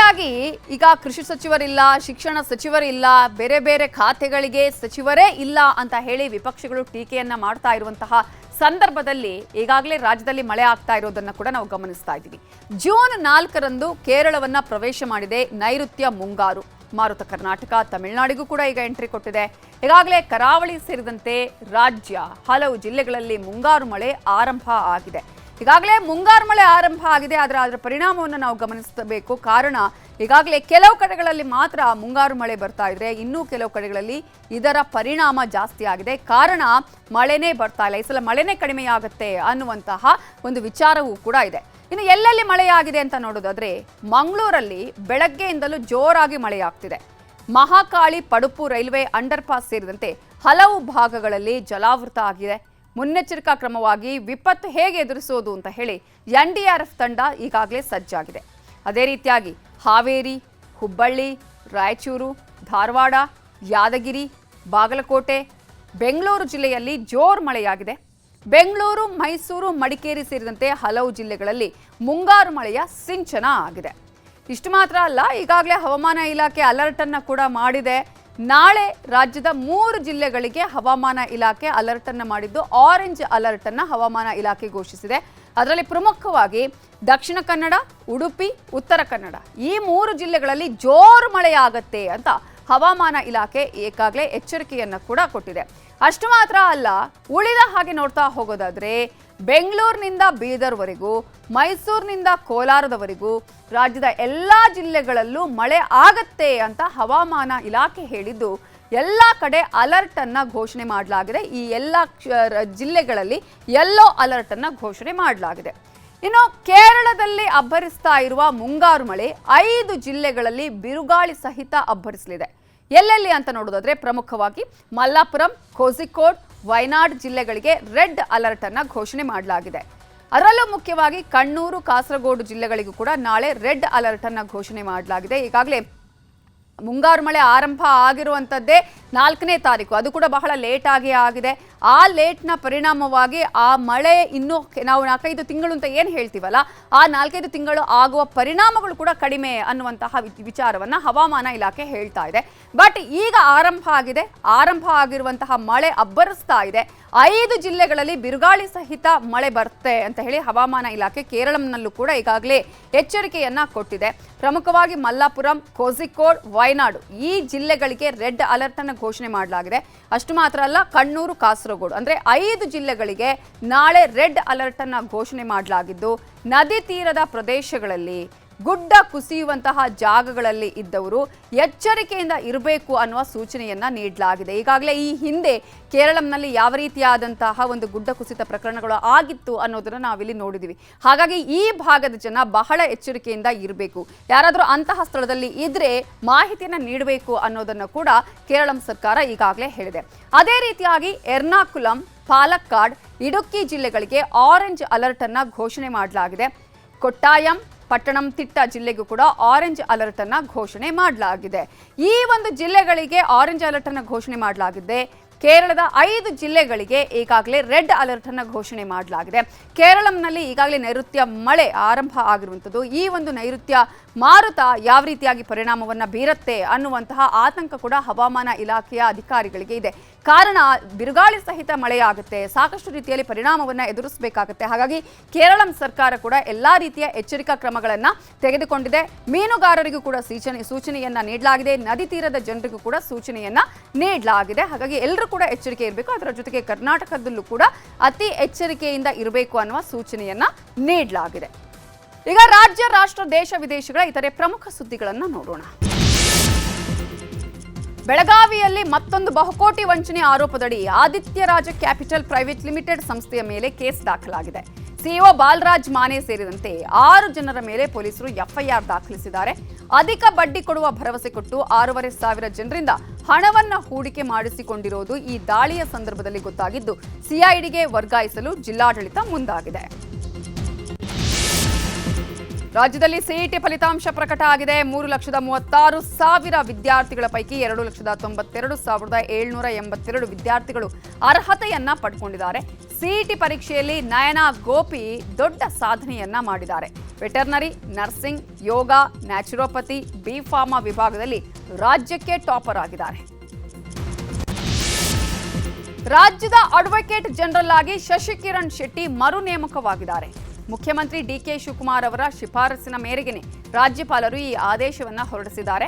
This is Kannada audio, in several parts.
ರೀತಿಯಾಗಿ ಈಗ ಕೃಷಿ ಸಚಿವರಿಲ್ಲ, ಶಿಕ್ಷಣ ಸಚಿವರಿಲ್ಲ, ಬೇರೆ ಬೇರೆ ಖಾತೆಗಳಿಗೆ ಸಚಿವರೇ ಇಲ್ಲ ಅಂತ ಹೇಳಿ ವಿಪಕ್ಷಗಳು ಟೀಕೆಯನ್ನ ಮಾಡ್ತಾ ಇರುವಂತಹ ಸಂದರ್ಭದಲ್ಲಿ ಈಗಾಗಲೇ ರಾಜ್ಯದಲ್ಲಿ ಮಳೆ ಆಗ್ತಾ ಇರೋದನ್ನ ಕೂಡ ನಾವು ಗಮನಿಸ್ತಾ ಇದ್ದೀವಿ. ಜೂನ್ 4ರಂದು ಕೇರಳವನ್ನ ಪ್ರವೇಶ ಮಾಡಿದೆ ನೈಋತ್ಯ ಮುಂಗಾರು. ಮಾರುತ ಕರ್ನಾಟಕ, ತಮಿಳುನಾಡಿಗೂ ಕೂಡ ಈಗ ಎಂಟ್ರಿ ಕೊಟ್ಟಿದೆ. ಈಗಾಗಲೇ ಕರಾವಳಿ ಸೇರಿದಂತೆ ರಾಜ್ಯ ಹಲವು ಜಿಲ್ಲೆಗಳಲ್ಲಿ ಮುಂಗಾರು ಮಳೆ ಆರಂಭ ಆಗಿದೆ. ಈಗಾಗಲೇ ಮುಂಗಾರು ಮಳೆ ಆರಂಭ ಆಗಿದೆ, ಆದರೆ ಅದರ ಪರಿಣಾಮವನ್ನು ನಾವು ಗಮನಿಸಬೇಕು. ಕಾರಣ ಈಗಾಗಲೇ ಕೆಲವು ಕಡೆಗಳಲ್ಲಿ ಮಾತ್ರ ಮುಂಗಾರು ಮಳೆ ಬರ್ತಾ ಇದ್ರೆ, ಇನ್ನೂ ಕೆಲವು ಕಡೆಗಳಲ್ಲಿ ಇದರ ಪರಿಣಾಮ ಜಾಸ್ತಿ ಆಗಿದೆ. ಕಾರಣ ಮಳೆನೇ ಬರ್ತಾ ಇಲ್ಲ, ಈ ಸಲ ಮಳೆನೇ ಕಡಿಮೆಯಾಗುತ್ತೆ ಅನ್ನುವಂತಹ ಒಂದು ವಿಚಾರವೂ ಕೂಡ ಇದೆ. ಇನ್ನು ಎಲ್ಲೆಲ್ಲಿ ಮಳೆಯಾಗಿದೆ ಅಂತ ನೋಡೋದಾದ್ರೆ, ಮಂಗಳೂರಲ್ಲಿ ಬೆಳಗ್ಗೆಯಿಂದಲೂ ಜೋರಾಗಿ ಮಳೆಯಾಗ್ತಿದೆ. ಮಹಾಕಾಳಿ ಪಡುಪು ರೈಲ್ವೆ ಅಂಡರ್ ಪಾಸ್ ಸೇರಿದಂತೆ ಹಲವು ಭಾಗಗಳಲ್ಲಿ ಜಲಾವೃತ ಆಗಿದೆ. ಮುನ್ನೆಚ್ಚರಿಕಾ ಕ್ರಮವಾಗಿ ವಿಪತ್ತು ಹೇಗೆ ಎದುರಿಸೋದು ಅಂತ ಹೇಳಿ NDRF ತಂಡ ಈಗಾಗಲೇ ಸಜ್ಜಾಗಿದೆ. ಅದೇ ರೀತಿಯಾಗಿ ಹಾವೇರಿ, ಹುಬ್ಬಳ್ಳಿ, ರಾಯಚೂರು, ಧಾರವಾಡ, ಯಾದಗಿರಿ, ಬಾಗಲಕೋಟೆ, ಬೆಂಗಳೂರು ಜಿಲ್ಲೆಯಲ್ಲಿ ಜೋರು ಮಳೆಯಾಗಿದೆ. ಬೆಂಗಳೂರು, ಮೈಸೂರು, ಮಡಿಕೇರಿ ಸೇರಿದಂತೆ ಹಲವು ಜಿಲ್ಲೆಗಳಲ್ಲಿ ಮುಂಗಾರು ಮಳೆಯ ಸಿಂಚನ ಆಗಿದೆ. ಇಷ್ಟು ಮಾತ್ರ ಅಲ್ಲ, ಈಗಾಗಲೇ ಹವಾಮಾನ ಇಲಾಖೆ ಅಲರ್ಟ್ ಅನ್ನು ಕೂಡ ಮಾಡಿದೆ. ನಾಳೆ ರಾಜ್ಯದ 3 ಜಿಲ್ಲೆಗಳಿಗೆ ಹವಾಮಾನ ಇಲಾಖೆ ಅಲರ್ಟ್ ಅನ್ನು ಮಾಡಿದ್ದು, ಆರೆಂಜ್ ಅಲರ್ಟ್ ಅನ್ನು ಹವಾಮಾನ ಇಲಾಖೆ ಘೋಷಿಸಿದೆ. ಅದರಲ್ಲಿ ಪ್ರಮುಖವಾಗಿ ದಕ್ಷಿಣ ಕನ್ನಡ, ಉಡುಪಿ, ಉತ್ತರ ಕನ್ನಡ ಈ 3 ಜಿಲ್ಲೆಗಳಲ್ಲಿ ಜೋರು ಮಳೆಯಾಗತ್ತೆ ಅಂತ ಹವಾಮಾನ ಇಲಾಖೆ ಈಗಾಗಲೇ ಎಚ್ಚರಿಕೆಯನ್ನು ಕೂಡ ಕೊಟ್ಟಿದೆ. ಅಷ್ಟು ಮಾತ್ರ ಅಲ್ಲ, ಉಳಿದ ಹಾಗೆ ನೋಡ್ತಾ ಹೋಗೋದಾದ್ರೆ ಬೆಂಗಳೂರಿನಿಂದ ಬೀದರ್ವರೆಗೂ, ಮೈಸೂರಿನಿಂದ ಕೋಲಾರದವರೆಗೂ ರಾಜ್ಯದ ಎಲ್ಲ ಜಿಲ್ಲೆಗಳಲ್ಲೂ ಮಳೆ ಆಗತ್ತೆ ಅಂತ ಹವಾಮಾನ ಇಲಾಖೆ ಹೇಳಿದ್ದು, ಎಲ್ಲ ಕಡೆ ಅಲರ್ಟ್ ಅನ್ನ ಘೋಷಣೆ ಮಾಡಲಾಗಿದೆ. ಈ ಎಲ್ಲ ಜಿಲ್ಲೆಗಳಲ್ಲಿ ಯೆಲ್ಲೋ ಅಲರ್ಟ್ ಅನ್ನ ಘೋಷಣೆ ಮಾಡಲಾಗಿದೆ. ಇನ್ನು ಕೇರಳದಲ್ಲಿ ಅಬ್ಬರಿಸ್ತಾ ಇರುವ ಮುಂಗಾರು ಮಳೆ 5 ಜಿಲ್ಲೆಗಳಲ್ಲಿ ಬಿರುಗಾಳಿ ಸಹಿತ ಅಬ್ಬರಿಸಲಿದೆ. ಎಲ್ಲೆಲ್ಲಿ ಅಂತ ನೋಡೋದಾದ್ರೆ, ಪ್ರಮುಖವಾಗಿ ಮಲ್ಲಾಪುರಂ, ಕೋಝಿಕೋಡ್, ವಯನಾಡ್ ಜಿಲ್ಲೆಗಳಿಗೆ ರೆಡ್ ಅಲರ್ಟ್ ಅನ್ನ ಘೋಷಣೆ ಮಾಡಲಾಗಿದೆ. ಅದರಲ್ಲೂ ಮುಖ್ಯವಾಗಿ ಕಣ್ಣೂರು, ಕಾಸರಗೋಡು ಜಿಲ್ಲೆಗಳಿಗೂ ಕೂಡ ನಾಳೆ ರೆಡ್ ಅಲರ್ಟ್ ಅನ್ನ ಘೋಷಣೆ ಮಾಡಲಾಗಿದೆ. ಈಗಾಗಲೇ ಮುಂಗಾರು ಮಳೆ ಆರಂಭ ಆಗಿರುವಂಥದ್ದೇ 4ನೇ ತಾರೀಕು, ಅದು ಕೂಡ ಬಹಳ ಲೇಟ್ ಆಗಿ ಆಗಿದೆ. ಆ ಲೇಟ್ನ ಪರಿಣಾಮವಾಗಿ ಆ ಮಳೆ ಇನ್ನೂ ನಾವು 4-5 ತಿಂಗಳು ಅಂತ ಏನು ಹೇಳ್ತೀವಲ್ಲ, ಆ 4-5 ತಿಂಗಳು ಆಗುವ ಪರಿಣಾಮಗಳು ಕೂಡ ಕಡಿಮೆ ಅನ್ನುವಂತಹ ವಿಚಾರವನ್ನು ಹವಾಮಾನ ಇಲಾಖೆ ಹೇಳ್ತಾ ಇದೆ. ಬಟ್ ಈಗ ಆರಂಭ ಆಗಿದೆ, ಆರಂಭ ಆಗಿರುವಂತಹ ಮಳೆ ಅಬ್ಬರಿಸ್ತಾ ಇದೆ. 5 ಜಿಲ್ಲೆಗಳಲ್ಲಿ ಬಿರುಗಾಳಿ ಸಹಿತ ಮಳೆ ಬರುತ್ತೆ ಅಂತ ಹೇಳಿ ಹವಾಮಾನ ಇಲಾಖೆ ಕೇರಳಂನಲ್ಲೂ ಕೂಡ ಈಗಾಗಲೇ ಎಚ್ಚರಿಕೆಯನ್ನ ಕೊಟ್ಟಿದೆ. ಪ್ರಮುಖವಾಗಿ ಮಲ್ಲಾಪುರಂ, ಕೋಝಿಕೋಡ್, ವಯನಾಡು ಈ ಜಿಲ್ಲೆಗಳಿಗೆ ರೆಡ್ ಅಲರ್ಟ್ ಅನ್ನು ಘೋಷಣೆ ಮಾಡಲಾಗಿದೆ. ಅಷ್ಟು ಮಾತ್ರ ಅಲ್ಲ, ಕಣ್ಣೂರು, ಕಾಸರಗೋಡು ಅಂದ್ರೆ 5 ಜಿಲ್ಲೆಗಳಿಗೆ ನಾಳೆ ರೆಡ್ ಅಲರ್ಟ್ ಅನ್ನ ಘೋಷಣೆ ಮಾಡಲಾಗಿದ್ದು, ನದಿ ತೀರದ ಪ್ರದೇಶಗಳಲ್ಲಿ ಗುಡ್ಡ ಕುಸಿಯುವಂತಹ ಜಾಗಗಳಲ್ಲಿ ಇದ್ದವರು ಎಚ್ಚರಿಕೆಯಿಂದ ಇರಬೇಕು ಅನ್ನುವ ಸೂಚನೆಯನ್ನ ನೀಡಲಾಗಿದೆ. ಈಗಾಗಲೇ ಈ ಹಿಂದೆ ಕೇರಳಂನಲ್ಲಿ ಯಾವ ರೀತಿಯಾದಂತಹ ಒಂದು ಗುಡ್ಡ ಕುಸಿತ ಪ್ರಕರಣಗಳು ಆಗಿತ್ತು ಅನ್ನೋದನ್ನ ನಾವಿಲ್ಲಿ ನೋಡಿದ್ವಿ. ಹಾಗಾಗಿ ಈ ಭಾಗದ ಜನ ಬಹಳ ಎಚ್ಚರಿಕೆಯಿಂದ ಇರಬೇಕು. ಯಾರಾದರೂ ಅಂತಹ ಸ್ಥಳದಲ್ಲಿ ಇದ್ರೆ ಮಾಹಿತಿಯನ್ನ ನೀಡಬೇಕು ಅನ್ನೋದನ್ನು ಕೂಡ ಕೇರಳಂ ಸರ್ಕಾರ ಈಗಾಗಲೇ ಹೇಳಿದೆ. ಅದೇ ರೀತಿಯಾಗಿ ಎರ್ನಾಕುಲಂ, ಪಾಲಕ್ಕಾಡ್, ಇಡುಕ್ಕಿ ಜಿಲ್ಲೆಗಳಿಗೆ ಆರೆಂಜ್ ಅಲರ್ಟ್ ಅನ್ನ ಘೋಷಣೆ ಮಾಡಲಾಗಿದೆ. ಕೊಟ್ಟಾಯಂ, ಪಟ್ಟಣಂತಿಟ್ಟ ಜಿಲ್ಲೆಗೂ ಕೂಡ ಆರೆಂಜ್ ಅಲರ್ಟ್ ಅನ್ನ ಘೋಷಣೆ ಮಾಡಲಾಗಿದೆ. ಈ ಒಂದು ಜಿಲ್ಲೆಗಳಿಗೆ ಆರೆಂಜ್ ಅಲರ್ಟ್ ಅನ್ನ ಘೋಷಣೆ ಮಾಡಲಾಗಿದೆ. ಕೇರಳದ 5 ಜಿಲ್ಲೆಗಳಿಗೆ ಈಗಾಗಲೇ ರೆಡ್ ಅಲರ್ಟ್ ಅನ್ನ ಘೋಷಣೆ ಮಾಡಲಾಗಿದೆ. ಕೇರಳಂನಲ್ಲಿ ಈಗಾಗಲೇ ನೈಋತ್ಯ ಮಳೆ ಆರಂಭ ಆಗಿರುವಂಥದ್ದು. ಈ ಒಂದು ನೈಋತ್ಯ ಮಾರುತ ಯಾವ ರೀತಿಯಾಗಿ ಪರಿಣಾಮವನ್ನ ಬೀರುತ್ತೆ ಅನ್ನುವಂತಹ ಆತಂಕ ಕೂಡ ಹವಾಮಾನ ಇಲಾಖೆಯ ಅಧಿಕಾರಿಗಳಿಗೆ ಇದೆ. ಕಾರಣ ಬಿರುಗಾಳಿ ಸಹಿತ ಮಳೆಯಾಗುತ್ತೆ, ಸಾಕಷ್ಟು ರೀತಿಯಲ್ಲಿ ಪರಿಣಾಮವನ್ನ ಎದುರಿಸಬೇಕಾಗುತ್ತೆ. ಹಾಗಾಗಿ ಕೇರಳಂ ಸರ್ಕಾರ ಕೂಡ ಎಲ್ಲಾ ರೀತಿಯ ಎಚ್ಚರಿಕಾ ಕ್ರಮಗಳನ್ನ ತೆಗೆದುಕೊಂಡಿದೆ. ಮೀನುಗಾರರಿಗೂ ಕೂಡ ಸೂಚನೆಯನ್ನ ನೀಡಲಾಗಿದೆ. ನದಿ ತೀರದ ಜನರಿಗೂ ಕೂಡ ಸೂಚನೆಯನ್ನ ನೀಡಲಾಗಿದೆ. ಹಾಗಾಗಿ ಎಲ್ಲರೂ ಕೂಡ ಎಚ್ಚರಿಕೆ ಇರಬೇಕು. ಅದರ ಜೊತೆಗೆ ಕರ್ನಾಟಕದಲ್ಲೂ ಕೂಡ ಅತಿ ಎಚ್ಚರಿಕೆಯಿಂದ ಇರಬೇಕು ಅನ್ನುವ ಸೂಚನೆಯನ್ನ ನೀಡಲಾಗಿದೆ. ಈಗ ರಾಜ್ಯ, ರಾಷ್ಟ್ರ, ದೇಶ, ವಿದೇಶಗಳ ಇತರೆ ಪ್ರಮುಖ ಸುದ್ದಿಗಳನ್ನ ನೋಡೋಣ. ಬೆಳಗಾವಿಯಲ್ಲಿ ಮತ್ತೊಂದು ಬಹುಕೋಟಿ ವಂಚನೆ ಆರೋಪದಡಿ ಆದಿತ್ಯ ರಾಜ ಕ್ಯಾಪಿಟಲ್ ಪ್ರೈವೇಟ್ ಲಿಮಿಟೆಡ್ ಸಂಸ್ಥೆಯ ಮೇಲೆ ಕೇಸ್ ದಾಖಲಾಗಿದೆ. ಸಿಇಒ ಬಾಲರಾಜ್ ಮಾನೆ ಸೇರಿದಂತೆ 6 ಜನರ ಮೇಲೆ ಪೊಲೀಸರು FIR ದಾಖಲಿಸಿದ್ದಾರೆ. ಅಧಿಕ ಬಡ್ಡಿ ಕೊಡುವ ಭರವಸೆ ಕೊಟ್ಟು 6,500 ಜನರಿಂದ ಹಣವನ್ನ ಹೂಡಿಕೆ ಮಾಡಿಸಿಕೊಂಡಿರೋದು ಈ ದಾಳಿಯ ಸಂದರ್ಭದಲ್ಲಿ ಗೊತ್ತಾಗಿದ್ದು, CIDಗೆ ವರ್ಗಾಯಿಸಲು ಜಿಲ್ಲಾಡಳಿತ ಮುಂದಾಗಿದೆ. ರಾಜ್ಯದಲ್ಲಿ ಸಿಇಟಿ ಫಲಿತಾಂಶ ಪ್ರಕಟ ಆಗಿದೆ. 3,36,000 ವಿದ್ಯಾರ್ಥಿಗಳ ಪೈಕಿ 2,92,782 ವಿದ್ಯಾರ್ಥಿಗಳು ಅರ್ಹತೆಯನ್ನ ಪಡ್ಕೊಂಡಿದ್ದಾರೆ. ಸಿಇಟಿ ಪರೀಕ್ಷೆಯಲ್ಲಿ ನಯನಾ ಗೋಪಿ ದೊಡ್ಡ ಸಾಧನೆಯನ್ನ ಮಾಡಿದ್ದಾರೆ. ವೆಟರ್ನರಿ, ನರ್ಸಿಂಗ್, ಯೋಗ, ನ್ಯಾಚುರೋಪತಿ, ಬಿ ಫಾರ್ಮಾ ವಿಭಾಗದಲ್ಲಿ ರಾಜ್ಯಕ್ಕೆ ಟಾಪರ್ ಆಗಿದ್ದಾರೆ. ರಾಜ್ಯದ ಅಡ್ವೊಕೇಟ್ ಜನರಲ್ ಆಗಿ ಶಶಿಕಿರಣ್ ಶೆಟ್ಟಿ ಮರು ನೇಮಕವಾಗಿದ್ದಾರೆ. ಮುಖ್ಯಮಂತ್ರಿ ಡಿಕೆ ಶಿವಕುಮಾರ್ ಅವರ ಶಿಫಾರಸಿನ ಮೇರೆಗೆ ರಾಜ್ಯಪಾಲರು ಈ ಆದೇಶವನ್ನು ಹೊರಡಿಸಿದ್ದಾರೆ.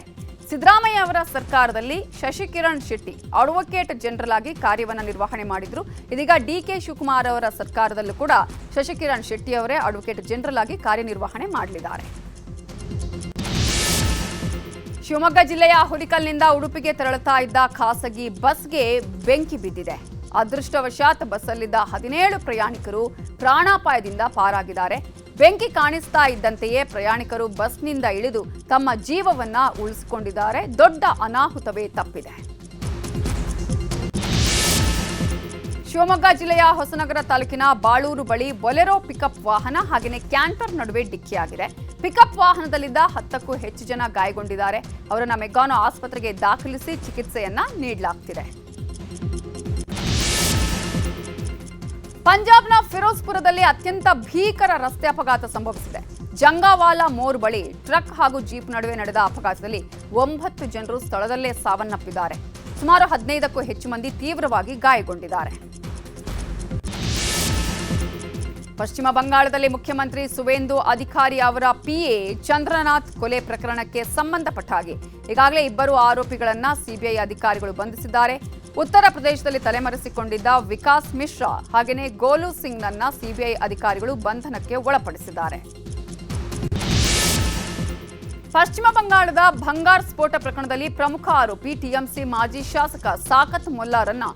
ಸಿದ್ದರಾಮಯ್ಯ ಅವರ ಸರ್ಕಾರದಲ್ಲಿ ಶಶಿಕಿರಣ್ ಶೆಟ್ಟಿ ಅಡ್ವೊಕೇಟ್ ಜನರಲ್ ಆಗಿ ಕಾರ್ಯವನ್ನು ನಿರ್ವಹಣೆ ಮಾಡಿದ್ರು. ಇದೀಗ ಡಿಕೆ ಶಿವಕುಮಾರ್ ಅವರ ಸರ್ಕಾರದಲ್ಲೂ ಕೂಡ ಶಶಿಕಿರಣ್ ಶೆಟ್ಟಿ ಅವರೇ ಅಡ್ವೊಕೇಟ್ ಜನರಲ್ ಆಗಿ ಕಾರ್ಯನಿರ್ವಹಣೆ ಮಾಡಲಿದ್ದಾರೆ. ಶಿವಮೊಗ್ಗ ಜಿಲ್ಲೆಯ ಹುಲಿಕಲ್ನಿಂದ ಉಡುಪಿಗೆ ತೆರಳುತ್ತಾ ಇದ್ದ ಖಾಸಗಿ ಬಸ್ಗೆ ಬೆಂಕಿ ಬಿದ್ದಿದೆ. ಅದೃಷ್ಟವಶಾತ್ ಬಸ್ಸಲ್ಲಿದ್ದ 17 ಪ್ರಯಾಣಿಕರು ಪ್ರಾಣಾಪಾಯದಿಂದ ಪಾರಾಗಿದ್ದಾರೆ. ಬೆಂಕಿ ಕಾಣಿಸ್ತಾ ಇದ್ದಂತೆಯೇ ಪ್ರಯಾಣಿಕರು ಬಸ್ನಿಂದ ಇಳಿದು ತಮ್ಮ ಜೀವವನ್ನ ಉಳಿಸಿಕೊಂಡಿದ್ದಾರೆ. ದೊಡ್ಡ ಅನಾಹುತವೇ ತಪ್ಪಿದೆ. ಶಿವಮೊಗ್ಗ ಜಿಲ್ಲೆಯ ಹೊಸನಗರ ತಾಲೂಕಿನ ಬಾಳೂರು ಬಳಿ ಬೊಲೆರೋ ಪಿಕಪ್ ವಾಹನ ಹಾಗೆಯೇ ಕ್ಯಾಂಟರ್ ನಡುವೆ ಡಿಕ್ಕಿಯಾಗಿದೆ. ಪಿಕಪ್ ವಾಹನದಲ್ಲಿದ್ದ 10ಕ್ಕೂ ಹೆಚ್ಚು ಜನ ಗಾಯಗೊಂಡಿದ್ದಾರೆ. ಅವರನ್ನ ಮೆಗ್ಗಾನೋ ಆಸ್ಪತ್ರೆಗೆ ದಾಖಲಿಸಿ ಚಿಕಿತ್ಸೆಯನ್ನ ನೀಡಲಾಗ್ತಿದೆ. ಪಂಜಾಬ್ನ ಫಿರೋಜ್ಪುರದಲ್ಲಿ ಅತ್ಯಂತ ಭೀಕರ ರಸ್ತೆ ಅಪಘಾತ ಸಂಭವಿಸಿದೆ. ಜಂಗಾವಾಲಾ ಮೋರ್ ಬಳಿ ಟ್ರಕ್ ಹಾಗೂ ಜೀಪ್ ನಡುವೆ ನಡೆದ ಅಪಘಾತದಲ್ಲಿ 9 ಜನರು ಸ್ಥಳದಲ್ಲೇ ಸಾವನ್ನಪ್ಪಿದ್ದಾರೆ. ಸುಮಾರು 15ಕ್ಕೂ ಹೆಚ್ಚು ಮಂದಿ ತೀವ್ರವಾಗಿ ಗಾಯಗೊಂಡಿದ್ದಾರೆ. ಪಶ್ಚಿಮ ಬಂಗಾಳದಲ್ಲಿ ಮುಖ್ಯಮಂತ್ರಿ ಸುವೇಂದು ಅಧಿಕಾರಿ ಅವರ ಪಿಎ ಚಂದ್ರನಾಥ್ ಕೊಲೆ ಪ್ರಕರಣಕ್ಕೆ ಸಂಬಂಧಪಟ್ಟ ಹಾಗೆ ಈಗಾಗಲೇ 2 ಆರೋಪಿಗಳನ್ನ ಸಿಬಿಐ ಅಧಿಕಾರಿಗಳು ಬಂಧಿಸಿದ್ದಾರೆ. ಉತ್ತರ ಪ್ರದೇಶದಲ್ಲಿ ತಲೆಮರೆಸಿಕೊಂಡಿದ್ದ ವಿಕಾಸ್ ಮಿಶ್ರಾ ಹಾಗೆಯೇ ಗೋಲು ಸಿಂಗ್ನನ್ನ ಸಿಬಿಐ ಅಧಿಕಾರಿಗಳು ಬಂಧನಕ್ಕೆ ಒಳಪಡಿಸಿದ್ದಾರೆ. ಪಶ್ಚಿಮ ಬಂಗಾಳದ ಭಂಗಾರ್ ಸ್ಫೋಟ ಪ್ರಕರಣದಲ್ಲಿ ಪ್ರಮುಖ ಆರೋಪಿ ಟಿಎಂಸಿ ಮಾಜಿ ಶಾಸಕ ಸಾಕತ್ ಮುಲ್ಲಾರನ್ನ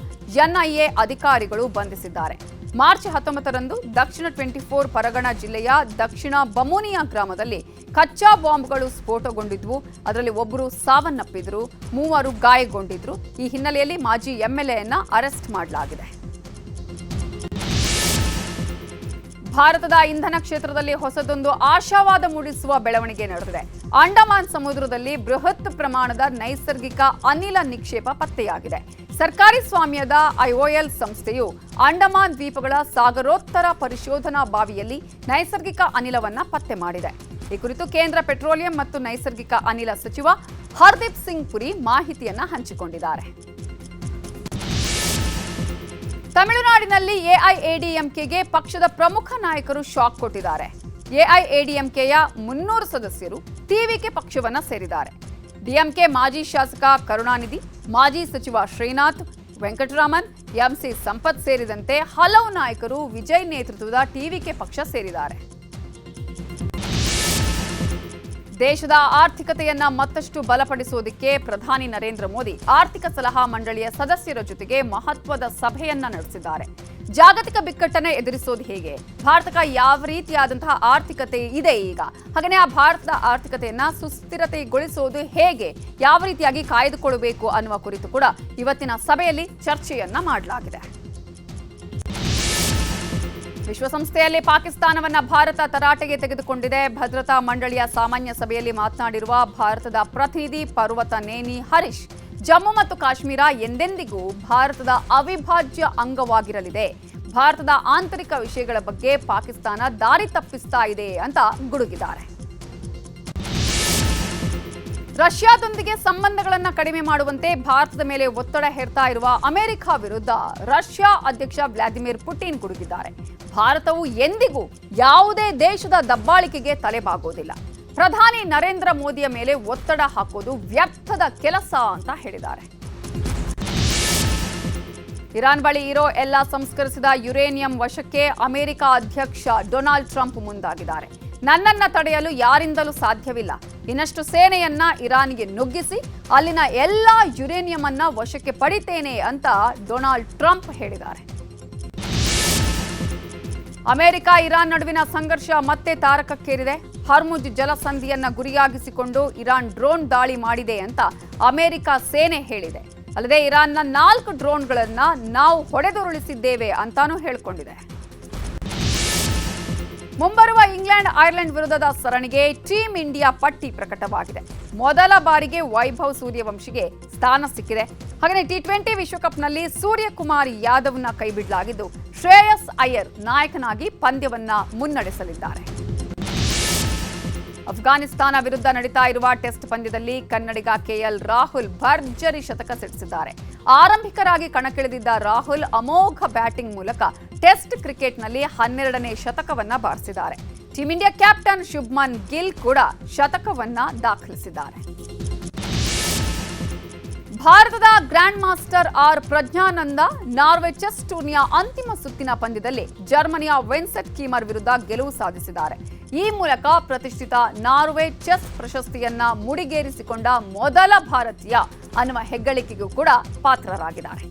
ಎನ್ಐಎ ಅಧಿಕಾರಿಗಳು ಬಂಧಿಸಿದ್ದಾರೆ. ಮಾರ್ಚ್ 19ರಂದು ದಕ್ಷಿಣ 24 ಪರಗಣ ಜಿಲ್ಲೆಯ ದಕ್ಷಿಣ ಬಮೂನಿಯಾ ಗ್ರಾಮದಲ್ಲಿ ಕಚ್ಚಾ ಬಾಂಬ್ಗಳು ಸ್ಫೋಟಗೊಂಡಿದ್ವು. ಅದರಲ್ಲಿ ಒಬ್ಬರು ಸಾವನ್ನಪ್ಪಿದ್ರು, 3 ಗಾಯಗೊಂಡಿದ್ರು. ಈ ಹಿನ್ನೆಲೆಯಲ್ಲಿ ಮಾಜಿ ಎಂಎಲ್ಎಯನ್ನ ಅರೆಸ್ಟ್ ಮಾಡಲಾಗಿದೆ. ಭಾರತದ ಇಂಧನ ಕ್ಷೇತ್ರದಲ್ಲಿ ಹೊಸದೊಂದು ಆಶಾವಾದ ಮೂಡಿಸುವ ಬೆಳವಣಿಗೆ ನಡೆದಿದೆ. ಅಂಡಮಾನ್ ಸಮುದ್ರದಲ್ಲಿ ಬೃಹತ್ ಪ್ರಮಾಣದ ನೈಸರ್ಗಿಕ ಅನಿಲ ನಿಕ್ಷೇಪ ಪತ್ತೆಯಾಗಿದೆ. ಸರ್ಕಾರಿ ಸ್ವಾಮ್ಯದ ಐಒಎಲ್ ಸಂಸ್ಥೆಯು ಅಂಡಮಾನ್ ದ್ವೀಪಗಳ ಸಾಗರೋತ್ತರ ಪರಿಶೋಧನಾ ಬಾವಿಯಲ್ಲಿ ನೈಸರ್ಗಿಕ ಅನಿಲವನ್ನ ಪತ್ತೆ ಮಾಡಿದೆ. ಈ ಕುರಿತು ಕೇಂದ್ರ ಪೆಟ್ರೋಲಿಯಂ ಮತ್ತು ನೈಸರ್ಗಿಕ ಅನಿಲ ಸಚಿವ ಹರ್ದೀಪ್ ಸಿಂಗ್ ಪುರಿ ಮಾಹಿತಿಯನ್ನ ಹಂಚಿಕೊಂಡಿದ್ದಾರೆ. ತಮಿಳುನಾಡಿನಲ್ಲಿ ಎಐಎಡಿಎಂಕೆಗೆ ಪಕ್ಷದ ಪ್ರಮುಖ ನಾಯಕರು ಶಾಕ್ ಕೊಟ್ಟಿದ್ದಾರೆ. ಎಐಎಡಿಎಂಕೆಯ 300 ಸದಸ್ಯರು ಟಿವಿಕೆ ಪಕ್ಷವನ್ನ ಸೇರಿದ್ದಾರೆ. ಡಿಎಂಕೆ ಮಾಜಿ ಶಾಸಕ ಕರುಣಾನಿಧಿ, ಮಾಜಿ ಸಚಿವ ಶ್ರೀನಾಥ್, ವೆಂಕಟರಾಮನ್, ಎಂಸಿ ಸಂಪತ್ ಸೇರಿದಂತೆ ಹಲವು ನಾಯಕರು ವಿಜಯ್ ನೇತೃತ್ವದ ಟಿವಿಕೆ ಪಕ್ಷ ಸೇರಿದ್ದಾರೆ. ದೇಶದ ಆರ್ಥಿಕತೆಯನ್ನ ಮತ್ತಷ್ಟು ಬಲಪಡಿಸುವುದಕ್ಕೆ ಪ್ರಧಾನಿ ನರೇಂದ್ರ ಮೋದಿ ಆರ್ಥಿಕ ಸಲಹಾ ಮಂಡಳಿಯ ಸದಸ್ಯರ ಜೊತೆಗೆ ಮಹತ್ವದ ಸಭೆಯನ್ನ ನಡೆಸಿದ್ದಾರೆ. ಜಾಗತಿಕ ಬಿಕ್ಕಟ್ಟನ್ನು ಎದುರಿಸೋದು ಹೇಗೆ, ಭಾರತಕ್ಕೆ ಯಾವ ರೀತಿಯಾದಂತಹ ಆರ್ಥಿಕತೆ ಇದೆ ಈಗ, ಹಾಗೆಯೇ ಆ ಭಾರತದ ಆರ್ಥಿಕತೆಯನ್ನ ಸುಸ್ಥಿರತೆಗೊಳಿಸೋದು ಹೇಗೆ, ಯಾವ ರೀತಿಯಾಗಿ ಕಾಯ್ದುಕೊಳ್ಳಬೇಕು ಅನ್ನುವ ಕುರಿತು ಕೂಡ ಇವತ್ತಿನ ಸಭೆಯಲ್ಲಿ ಚರ್ಚೆಯನ್ನ ಮಾಡಲಾಗಿದೆ. ವಿಶ್ವಸಂಸ್ಥೆಯಲ್ಲಿ ಪಾಕಿಸ್ತಾನವನ್ನ ಭಾರತ ತರಾಟೆಗೆ ತೆಗೆದುಕೊಂಡಿದೆ. ಭದ್ರತಾ ಮಂಡಳಿಯ ಸಾಮಾನ್ಯ ಸಭೆಯಲ್ಲಿ ಮಾತನಾಡಿರುವ ಭಾರತದ ಪ್ರತಿನಿಧಿ ಪರ್ವತ ನೇನಿ ಹರೀಶ್, ಜಮ್ಮು ಮತ್ತು ಕಾಶ್ಮೀರ ಎಂದೆಂದಿಗೂ ಭಾರತದ ಅವಿಭಾಜ್ಯ ಅಂಗವಾಗಿರಲಿದೆ. ಭಾರತದ ಆಂತರಿಕ ವಿಷಯಗಳ ಬಗ್ಗೆ ಪಾಕಿಸ್ತಾನ ದಾರಿ ತಪ್ಪಿಸ್ತಾ ಇದೆ ಅಂತ ಗುಡುಗಿದ್ದಾರೆ. ರಷ್ಯಾದೊಂದಿಗೆ ಸಂಬಂಧಗಳನ್ನು ಕಡಿಮೆ ಮಾಡುವಂತೆ ಭಾರತದ ಮೇಲೆ ಒತ್ತಡ ಹೇರ್ತಾ ಇರುವ ಅಮೆರಿಕ ವಿರುದ್ಧ ರಷ್ಯಾ ಅಧ್ಯಕ್ಷ ವ್ಲಾದಿಮಿರ್ ಪುಟಿನ್ ಗುಡುಗಿದ್ದಾರೆ. ಭಾರತವು ಎಂದಿಗೂ ಯಾವುದೇ ದೇಶದ ದಬ್ಬಾಳಿಕೆಗೆ ತಲೆಬಾಗೋದಿಲ್ಲ. ಪ್ರಧಾನಿ ನರೇಂದ್ರ ಮೋದಿಯ ಮೇಲೆ ಒತ್ತಡ ಹಾಕೋದು ವ್ಯರ್ಥದ ಕೆಲಸ ಅಂತ ಹೇಳಿದ್ದಾರೆ. ಇರಾನ್ ಬಳಿ ಇರೋ ಎಲ್ಲ ಸಂಸ್ಕರಿಸಿದ ಯುರೇನಿಯಂ ವಶಕ್ಕೆ ಅಮೆರಿಕ ಅಧ್ಯಕ್ಷ ಡೊನಾಲ್ಡ್ ಟ್ರಂಪ್ ಮುಂದಾಗಿದ್ದಾರೆ. ನನ್ನನ್ನ ತಡೆಯಲು ಯಾರಿಂದಲೂ ಸಾಧ್ಯವಿಲ್ಲ. ಇನ್ನಷ್ಟು ಸೇನೆಯನ್ನ ಇರಾನ್ಗೆ ನುಗ್ಗಿಸಿ ಅಲ್ಲಿನ ಎಲ್ಲ ಯುರೇನಿಯಂ ಅನ್ನ ವಶಕ್ಕೆ ಪಡಿತೇನೆ ಅಂತ ಡೊನಾಲ್ಡ್ ಟ್ರಂಪ್ ಹೇಳಿದ್ದಾರೆ. ಅಮೆರಿಕ ಇರಾನ್ ನಡುವಿನ ಸಂಘರ್ಷ ಮತ್ತೆ ತಾರಕಕ್ಕೇರಿದೆ. ಹರ್ಮುಜ್ ಜಲಸಂಧಿಯನ್ನ ಗುರಿಯಾಗಿಸಿಕೊಂಡು ಇರಾನ್ ಡ್ರೋನ್ ದಾಳಿ ಮಾಡಿದೆ ಅಂತ ಅಮೆರಿಕ ಸೇನೆ ಹೇಳಿದೆ. ಅಲ್ಲದೆ ಇರಾನ್ನ 4 ಡ್ರೋನ್ಗಳನ್ನ ನಾವು ಹೊಡೆದುರುಳಿಸಿದ್ದೇವೆ ಅಂತಾನೂ ಹೇಳಿಕೊಂಡಿದೆ. ಮುಂಬರುವ ಇಂಗ್ಲೆಂಡ್ ಐರ್ಲೆಂಡ್ ವಿರುದ್ಧದ ಸರಣಿಗೆ ಟೀಂ ಇಂಡಿಯಾ ಪಟ್ಟಿ ಪ್ರಕಟವಾಗಿದೆ. ಮೊದಲ ಬಾರಿಗೆ ವೈಭವ್ ಸೂರ್ಯವಂಶಿಗೆ ಸ್ಥಾನ ಸಿಕ್ಕಿದೆ. ಹಾಗೆಯೇ ಟಿ20 ವಿಶ್ವಕಪ್ನಲ್ಲಿ ಸೂರ್ಯಕುಮಾರ್ ಯಾದವ್ನ ಕೈಬಿಡಲಾಗಿದ್ದು ಶ್ರೇಯಸ್ ಅಯ್ಯರ್ ನಾಯಕನಾಗಿ ಪಂದ್ಯವನ್ನ ಮುನ್ನಡೆಸಲಿದ್ದಾರೆ. ಅಫ್ಘಾನಿಸ್ತಾನ ವಿರುದ್ಧ ನಡೀತಾ ಇರುವ ಟೆಸ್ಟ್ ಪಂದ್ಯದಲ್ಲಿ ಕನ್ನಡಿಗ ಕೆಎಲ್ ರಾಹುಲ್ ಭರ್ಜರಿ ಶತಕ ಸಿಡಿಸಿದ್ದಾರೆ. ಆರಂಭಿಕರಾಗಿ ಕಣಕ್ಕಿಳಿದಿದ್ದ ರಾಹುಲ್ ಅಮೋಘ ಬ್ಯಾಟಿಂಗ್ ಮೂಲಕ ಟೆಸ್ಟ್ ಕ್ರಿಕೆಟ್ನಲ್ಲಿ 12ನೇ ಶತಕವನ್ನ ಬಾರಿಸಿದ್ದಾರೆ. Team India captain Shubman Gill ಕೂಡ ಶತಕವನ್ನ ದಾಖಲಿಸಿದ್ದಾರೆ. ಭಾರತದ grand master R Praggnanandhaa Norway chess ಟೂರ್ನಿಯ ಅಂತಿಮ ಸುತ್ತಿನ ಪಂದ್ಯದಲ್ಲಿ ಜರ್ಮನಿಯ ವಿನ್ಸೆಂಟ್ ಕೀಮರ್ ವಿರುದ್ಧ ಗೆಲುವು ಸಾಧಿಸಿದ್ದಾರೆ. ಈ ಮೂಲಕ ಪ್ರತಿಷ್ಠಿತ ನಾರ್ವೆ ಚೆಸ್ ಪ್ರಶಸ್ತಿಯನ್ನ ಮುಡಿಗೇರಿಸಿಕೊಂಡ ಮೊದಲ ಭಾರತೀಯ ಅನ್ನುವ ಹೆಗ್ಗಳಿಕೆಗೂ ಕೂಡ ಪಾತ್ರರಾಗಿದ್ದಾರೆ.